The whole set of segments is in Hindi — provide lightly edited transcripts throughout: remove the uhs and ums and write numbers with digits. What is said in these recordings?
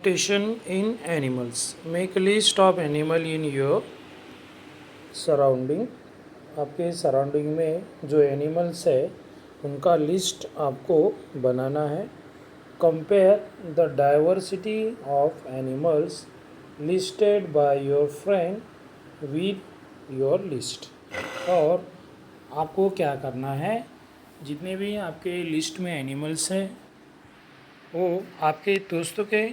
Adaptation in animals. Make a list of animal in your surrounding. आपके सराउंडिंग में जो एनिमल्स है उनका लिस्ट आपको बनाना है. Compare the diversity of animals listed by your friend with your list. और आपको क्या करना है, जितने भी आपके लिस्ट में एनिमल्स हैं वो आपके दोस्तों के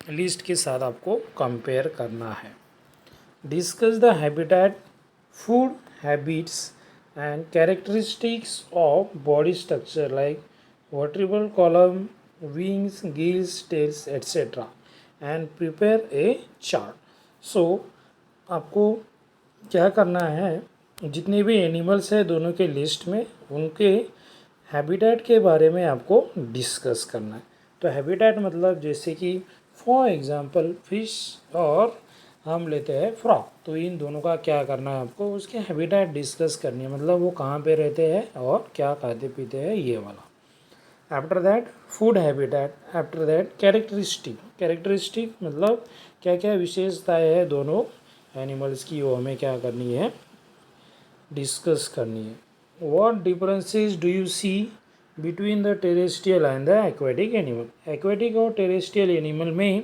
लिस्ट के साथ आपको कंपेयर करना है. Discuss the habitat, food habits and characteristics of body structure like vertebral column, wings, gills, tails etcetera and prepare a chart. So आपको क्या करना है, जितने भी एनिमल्स हैं दोनों के लिस्ट में उनके हैबिटेट के बारे में आपको डिस्कस करना है. तो हैबिटेट मतलब जैसे कि फॉर एग्जांपल फिश और हम लेते हैं फ्रॉग, तो इन दोनों का क्या करना है, आपको उसके हैबिटेट डिस्कस करनी है. मतलब वो कहाँ पे रहते हैं और क्या खाते पीते हैं, ये वाला. After that food habitat. After that characteristic मतलब क्या क्या विशेषताएं हैं दोनों एनिमल्स की, वो हमें क्या करनी है, डिस्कस करनी है. What differences do you see between the terrestrial and the aquatic animal. Aquatic और टेरेस्ट्रियल एनिमल में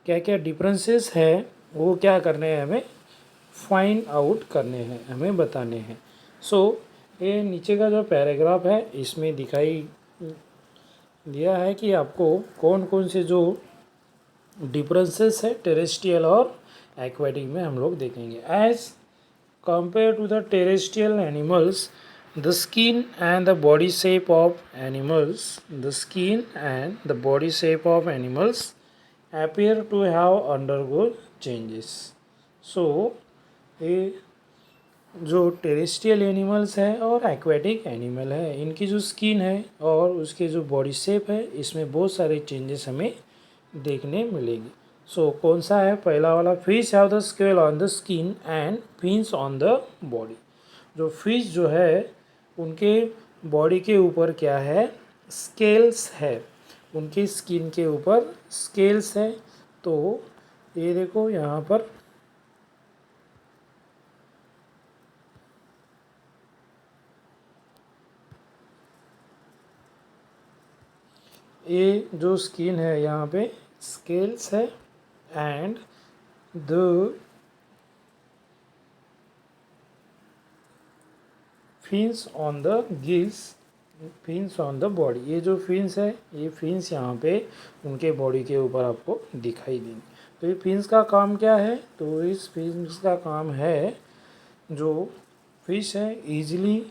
क्या क्या डिफरेंसेस है वो क्या करने हैं, हमें फाइंड आउट करने हैं, हमें बताने हैं. सो ये नीचे का जो पैराग्राफ है इसमें दिखाई दिया है कि आपको कौन कौन से जो डिफरेंसेस है टेरेस्ट्रियल और एक्वेटिक में हम लोग देखेंगे. As compared to the terrestrial animals, the skin and the body shape of animals, appear to have undergone changes. So ये जो टेरेस्ट्रियल एनिमल्स है और एक्वेटिक एनिमल है, इनकी जो स्किन है और उसके जो बॉडी शेप है इसमें बहुत सारे चेंजेस हमें देखने मिलेंगे. सो कौन सा है, पहला वाला, fish have the scale on the skin and fins on the body. जो फिश जो है उनके बॉडी के ऊपर क्या है, स्केल्स है, उनकी स्किन के ऊपर स्केल्स है. तो ये देखो यहाँ पर ये जो स्किन है यहाँ पे स्केल्स है and the fins on the gills, fins on the body. ये जो फिन्स है ये फिन्स यहाँ पे उनके बॉडी के ऊपर आपको दिखाई देंगे. तो ये फिन्स का काम क्या है, तो इस फिन्स का काम है जो फिश है ईजिली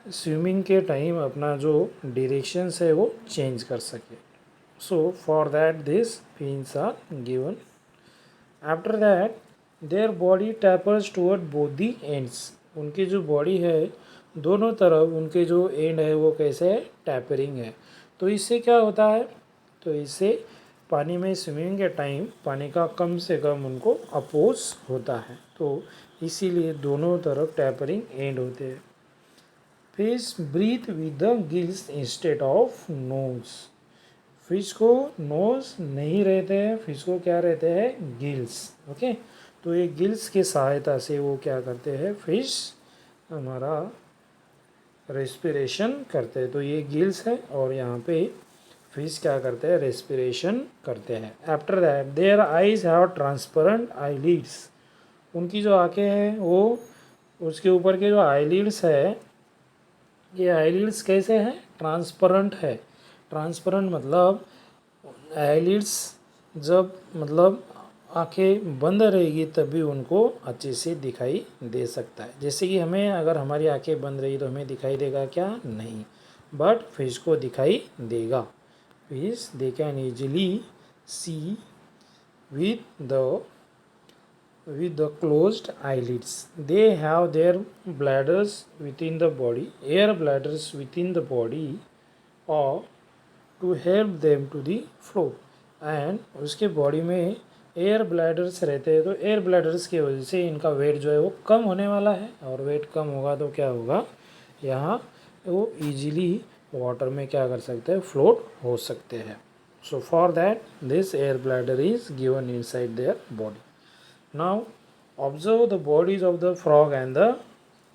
स्विमिंग के टाइम अपना जो डायरेक्शंस है वो चेंज कर सके. So for that this fins are given. After that their body tapers toward both the ends. उनकी जो बॉडी है दोनों तरफ उनके जो एंड है वो कैसे है, टैपरिंग है. तो इससे क्या होता है, तो इससे पानी में स्विमिंग के टाइम पानी का कम से कम उनको अपोज होता है. तो इसीलिए दोनों तरफ टैपरिंग एंड होते हैं. Fish breathe with the gills instead of nose. Fish को नोज नहीं रहते हैं, फिश को क्या रहते हैं, गिल्स. ओके, तो ये गिल्स की सहायता से वो क्या करते हैं, फिश हमारा रेस्पिरेशन करते हैं. तो ये गिल्स है और यहाँ पे फिश क्या करते हैं, रेस्पिरेशन करते हैं. After that their eyes have transparent eyelids. उनकी जो आँखें हैं वो उसके ऊपर के जो आईलिड्स है, ये आईलिड्स कैसे हैं, ट्रांसपेरेंट है. ट्रांसपेरेंट मतलब आईलिड्स जब मतलब आंखें बंद रहेगी तभी उनको अच्छे से दिखाई दे सकता है. जैसे कि हमें अगर हमारी आंखें बंद रही तो हमें दिखाई देगा क्या, नहीं, बट फिश को दिखाई देगा. Fish they can easily C with the closed eyelids. They have their bladders within the body, air bladders within the body, or to help them to the flow. and उसके बॉडी में एयर ब्लैडर्स रहते हैं. तो एयर ब्लैडर्स की वजह से इनका वेट जो है वो कम होने वाला है, और वेट कम होगा तो क्या होगा, यहाँ वो इजीली वाटर में क्या कर सकते हैं, फ्लोट हो सकते हैं. So for that, this air bladder is given inside their body. Now observe the bodies of the frog and the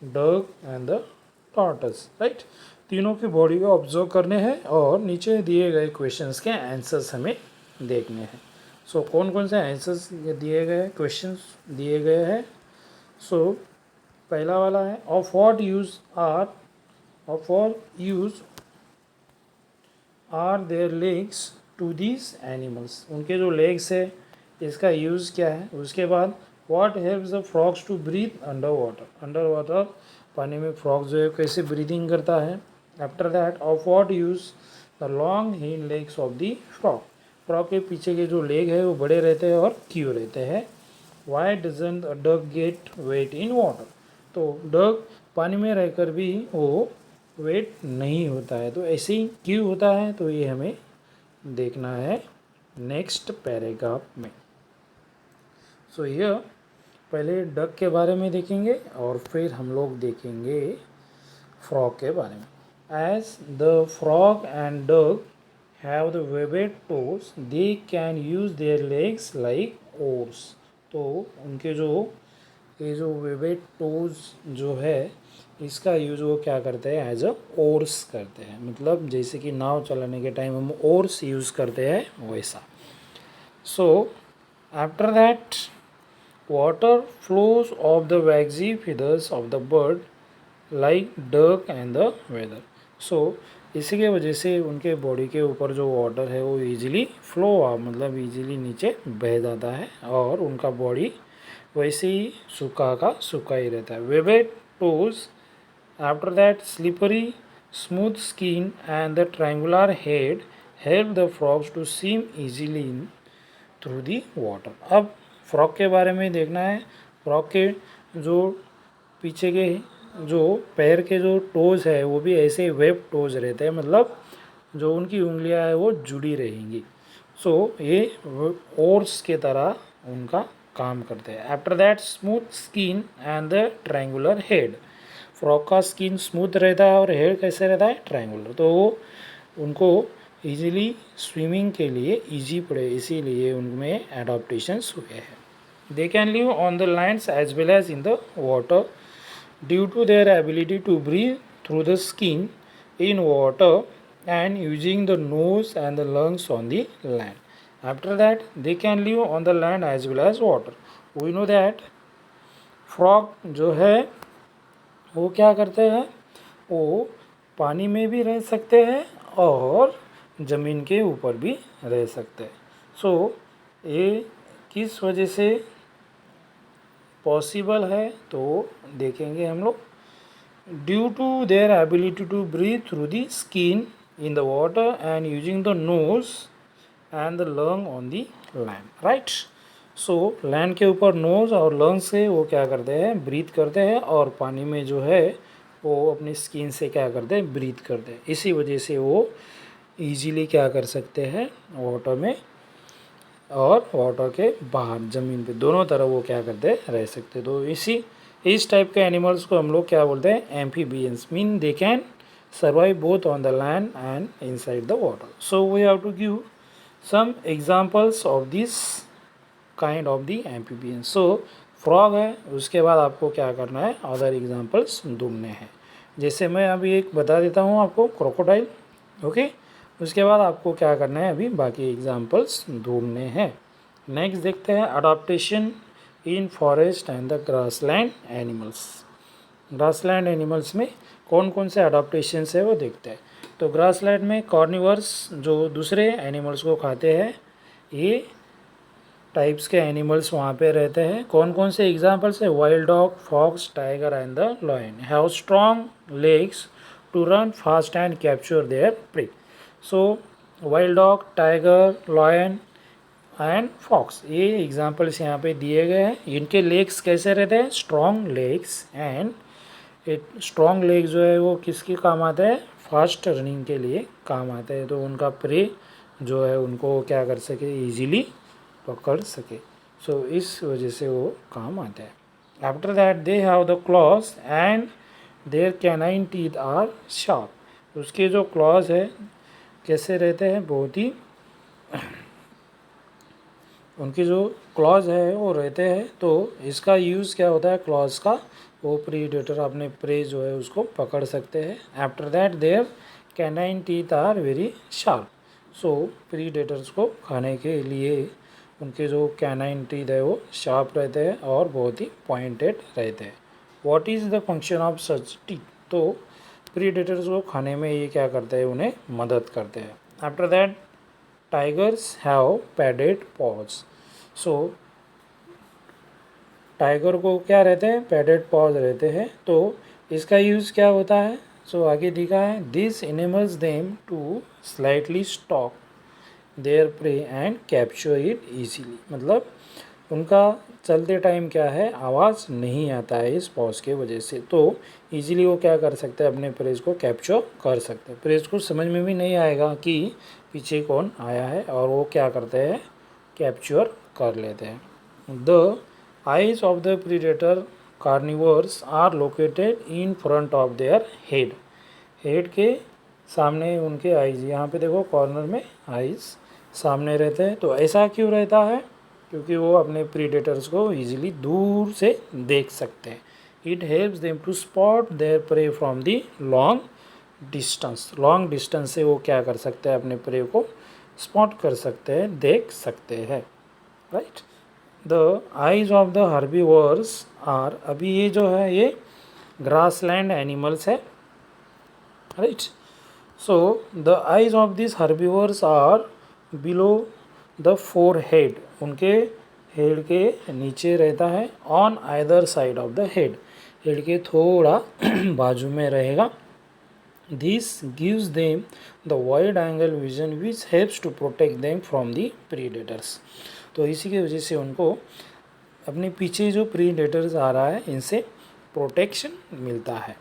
duck and the tortoise, right? तीनों की बॉडी को ऑब्जर्व करने हैं और नीचे दिए गए क्वेश्चंस के आंसर्स हमें देखने हैं. सो कौन कौन से आंसर्स दिए गए, क्वेश्चंस दिए गए हैं. सो पहला वाला है of what use are their legs to these animals. उनके जो लेग्स है इसका यूज़ क्या है. उसके बाद what helps the frogs to breathe under water. पानी में फ्रॉग जो है कैसे ब्रीदिंग करता है. After that of what use the long hind legs of the frog. Frog के पीछे के जो लेग है वो बड़े रहते हैं और क्यों रहते हैं. Why doesn't a duck get wet in water. तो डक पानी में रहकर भी वो वेट नहीं होता है. तो ऐसे ही क्यों होता है, तो ये हमें देखना है नेक्स्ट पैराग्राफ में. सो यह पहले डक के बारे में देखेंगे और फिर हम लोग देखेंगे फ्रॉग के बारे में. As the frog and duck have the webbed toes they can use their legs like oars. तो उनके जो ये जो वेबेड टोज जो है इसका यूज़ वो क्या करते हैं, एज अ ओर्स करते हैं. मतलब जैसे कि नाव चलाने के टाइम हम ओर्स यूज़ करते हैं वैसा. So after that water flows off the waxy feathers of the bird like duck and the weather. सो इसी के वजह से उनके बॉडी के ऊपर जो वाटर है वो इजीली फ्लो मतलब इजीली नीचे बह जाता है और उनका बॉडी वैसे ही सूखा का सूखा ही रहता है. Webbed toes after that slippery smooth skin and the triangular head help the frogs to swim easily in through the water. अब फ्रॉग के बारे में देखना है. फ्रॉग के जो पीछे के जो पैर के जो टोज है वो भी ऐसे वेब टोज रहते हैं. मतलब जो उनकी उंगलियां है वो जुड़ी रहेंगी. सो ये ओर्स के तरह उनका काम करते हैं. After that smooth skin and the triangular head. Frog का स्किन स्मूथ रहता है और हेड कैसे रहता है, ट्रायंगुलर. तो वो उनको इजीली स्विमिंग के लिए इजी पड़े, इसीलिए उनमें एडाप्टेशंस हुए हैं. They can live on the lands as well as in the water due to their ability to breathe through the skin in water and using the nose and the lungs on the land. After that, they can live on the land as well as water. We know that frog जो है वो क्या करते हैं, वो पानी में भी रह सकते हैं और ज़मीन के ऊपर भी रह सकते हैं. सो ये किस वजह से पॉसिबल है तो देखेंगे हम लोग. Due to their ability to breathe through the skin in the water and using the nose and the lung on the land, right? So land के ऊपर nose और lungs से वो क्या करते हैं, ब्रीथ करते हैं और पानी में जो है वो अपनी स्किन से क्या करते हैं, ब्रीथ करते हैं. इसी वजह से वो इजीली क्या कर सकते हैं वाटर में और वाटर के बाहर ज़मीन पे दोनों तरफ वो क्या करते हैं, रह सकते. तो इस टाइप के एनिमल्स को हम लोग क्या बोलते हैं, amphibians. Mean they can survive both on the land and inside the water. So we have to give some examples of this kind of the amphibians. So frog है, उसके बाद आपको क्या करना है, अदर एग्जांपल्स ढूंढने हैं. जैसे मैं अभी एक बता देता हूँ आपको, क्रोकोडाइल. ओके, उसके बाद आपको क्या करना है, अभी बाकी एग्जांपल्स ढूंढने हैं. नेक्स्ट देखते हैं adaptation in forest and the grassland animals. Grassland animals में कौन कौन से अडाप्टेशंस है वो देखते हैं. तो ग्रासलैंड में कॉर्निवर्स जो दूसरे एनिमल्स को खाते हैं, ये टाइप्स के एनिमल्स वहाँ पे रहते हैं. कौन कौन से एग्जांपल्स है, wild dog, fox, tiger and the lion have strong legs to run fast and capture their prey. So wild dog, tiger, lion and fox, ये एग्जांपल्स यहाँ पे दिए गए हैं. इनके लेग्स कैसे रहते हैं, strong legs. And strong leg जो है वो किसके काम आता है, फास्ट रनिंग के लिए काम आता है. तो उनका प्रे जो है उनको क्या कर सके, इजीली पकड़ सके. सो इस वजह से वो काम आता है. After that they have the claws and their canine teeth are sharp. उसके जो क्लॉज है कैसे रहते हैं, बहुत ही उनकी जो क्लॉज है वो रहते हैं। तो इसका यूज़ क्या होता है क्लॉज का, वो प्रीडेटर अपने प्रे जो है उसको पकड़ सकते हैं। After that their canine teeth are very sharp. So predators को खाने के लिए उनके जो कैनाइन टीथ है वो शार्प रहते हैं और बहुत ही पॉइंटेड रहते हैं। What is the function of such teeth? तो प्रीडेटर्स को खाने में ये क्या करते हैं, उन्हें मदद करते हैं। After that tigers have padded pause. So tiger को क्या रहते हैं, पैडेड पॉज रहते हैं। तो इसका यूज़ क्या होता है, सो आगे दिखा है, this enables them to slightly stalk their prey and capture it easily. मतलब उनका चलते टाइम क्या है, आवाज़ नहीं आता है इस पॉज के वजह से। तो इजीली वो क्या कर सकते हैं, अपने प्रेज को कैप्चर कर सकते हैं। प्रेज को समझ में भी नहीं आएगा कि पीछे कौन आया है, और वो क्या करते हैं, कैप्चर कर लेते हैं। The eyes of the predator carnivores are located in front of their head. Head के सामने उनके आइज, यहाँ पे देखो कॉर्नर में आइज सामने रहते हैं। तो ऐसा क्यों रहता है, क्योंकि वो अपने प्रीडेटर्स को इजीली दूर से देख सकते हैं। It helps them to spot their prey from the long distance. Long distance से वो क्या कर सकते हैं, अपने प्रे को स्पॉट कर सकते हैं, देख सकते हैं, right. The eyes of the herbivores are, अभी ये जो है ये ग्रासलैंड एनिमल्स है, right. So the eyes of this herbivores are below the forehead. उनके हेड के नीचे रहता है, on either side of the head. Head के थोड़ा बाजू में रहेगा। This gives them the wide angle vision which helps to protect them from the predators. तो इसी की वजह से उनको अपने पीछे जो प्रीडेटर्स आ रहा है इनसे प्रोटेक्शन मिलता है।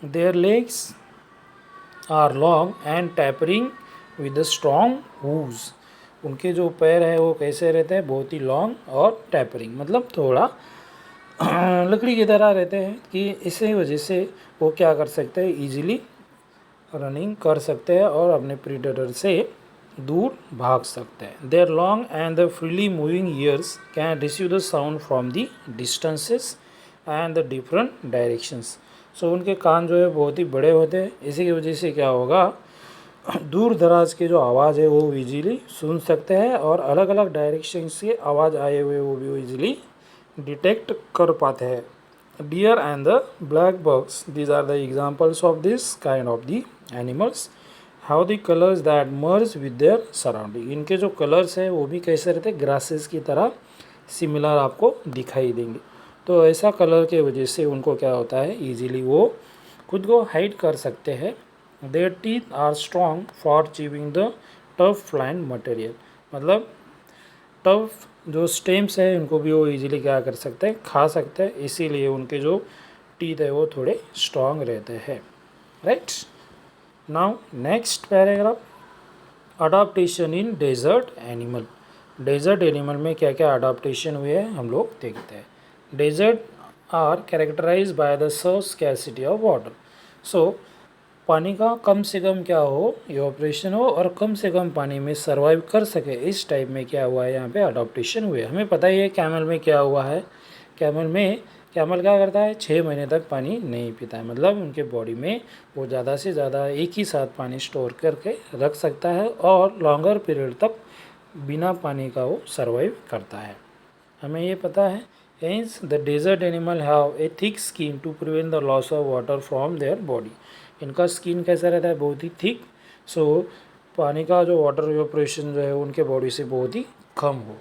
Their legs are long and tapering with the strong hooves. उनके जो पैर है वो कैसे रहते हैं, बहुत ही लॉन्ग और टैपरिंग, मतलब थोड़ा लकड़ी की तरह रहते हैं, कि इसी वजह से वो क्या कर सकते हैं, इजीली रनिंग कर सकते हैं और अपने प्रीडेटर से दूर भाग सकते हैं। Their long and the freely moving ears can receive the sound from the distances and the different directions. So उनके कान जो है बहुत ही बड़े होते हैं, इसी की वजह से क्या होगा, दूर दराज की जो आवाज़ है वो इजीली सुन सकते हैं, और अलग अलग डायरेक्शन से आवाज़ आए हुए वो भी इजीली डिटेक्ट कर पाते हैं। Deer and the black bucks, these are the examples of this kind of the animals. How the colours that merge with their surrounding. इनके जो कलर्स है वो भी कैसे रहते हैं, ग्रासेस की तरह सिमिलर आपको दिखाई देंगे। तो ऐसा कलर के वजह से उनको क्या होता है, इजीली वो खुद को हाइड कर सकते हैं। Their teeth are strong for chewing the tough plant material. मतलब टफ जो स्टेम्स है उनको भी वो इजीली क्या कर सकते हैं, खा सकते हैं, इसीलिए उनके जो टीथ है वो थोड़े स्ट्रॉन्ग रहते हैं, right. Now next paragraph, adaptation in desert animal. Desert animal में क्या क्या अडाप्टेशन हुए हैं हम लोग देखते हैं। Desert are characterize by the scarcity of water. So पानी का कम से कम क्या हो, इवापोरेशन हो, और कम से कम पानी में सर्वाइव कर सके, इस टाइप में क्या हुआ है, यहाँ पे अडॉप्टेशन हुए। हमें पता ही है कैमल में क्या हुआ है। कैमल क्या करता है, 6 महीने तक पानी नहीं पीता है, मतलब उनके बॉडी में वो ज़्यादा से ज़्यादा एक ही साथ पानी स्टोर करके रख सकता है, और लॉन्गर पीरियड तक बिना पानी का वो सर्वाइव करता है, हमें ये पता है। Hence the desert animal have a thick skin to prevent the loss of water from their body. इनका स्किन कैसा रहता है, बहुत ही थिक, सो पानी का जो वाटर इवेपोरेशन जो है उनके बॉडी से बहुत ही कम हो।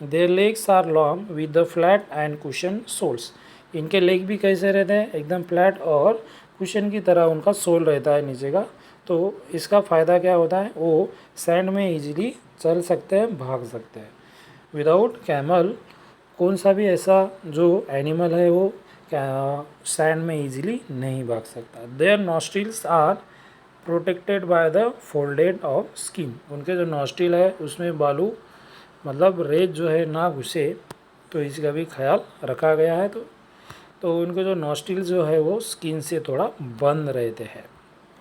Their legs are long with the flat and cushion soles. इनके लेग भी कैसे रहते हैं, एकदम फ्लैट और कुशन की तरह उनका सोल रहता है नीचे का। तो इसका फ़ायदा क्या होता है, वो सैंड में इजीली चल सकते हैं, भाग सकते हैं। विदाउट कैमल कौन सा भी ऐसा जो एनिमल है वो सैंड में इजीली नहीं भाग सकता। Their nostrils are protected by the folded of skin. उनके जो नॉस्ट्रिल है उसमें बालू, मतलब रेत जो है ना घुसे, तो इसका भी ख्याल रखा गया है। तो उनके जो नॉस्ट्रिल जो है वो स्किन से थोड़ा बंद रहते हैं,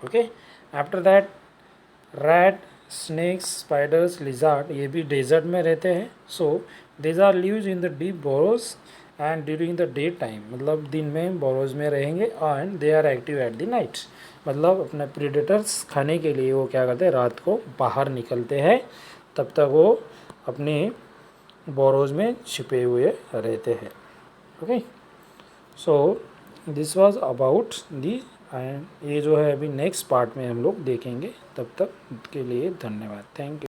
okay. After that rat snakes, spiders, lizard ये भी डेजर्ट में रहते हैं. So these are lives in the deep burrows and during the day time, मतलब दिन में बोरोज में रहेंगे. And they are active at the night, मतलब अपने प्रीडेटर्स खाने के लिए वो क्या करते हैं, रात को बाहर निकलते हैं. तब तक वो अपने बोरोज में छिपे हुए रहते हैं. Okay, so this was about the. And ये जो है अभी नेक्स्ट पार्ट में हम लोग देखेंगे. तब तक के लिए धन्यवाद. Thank you.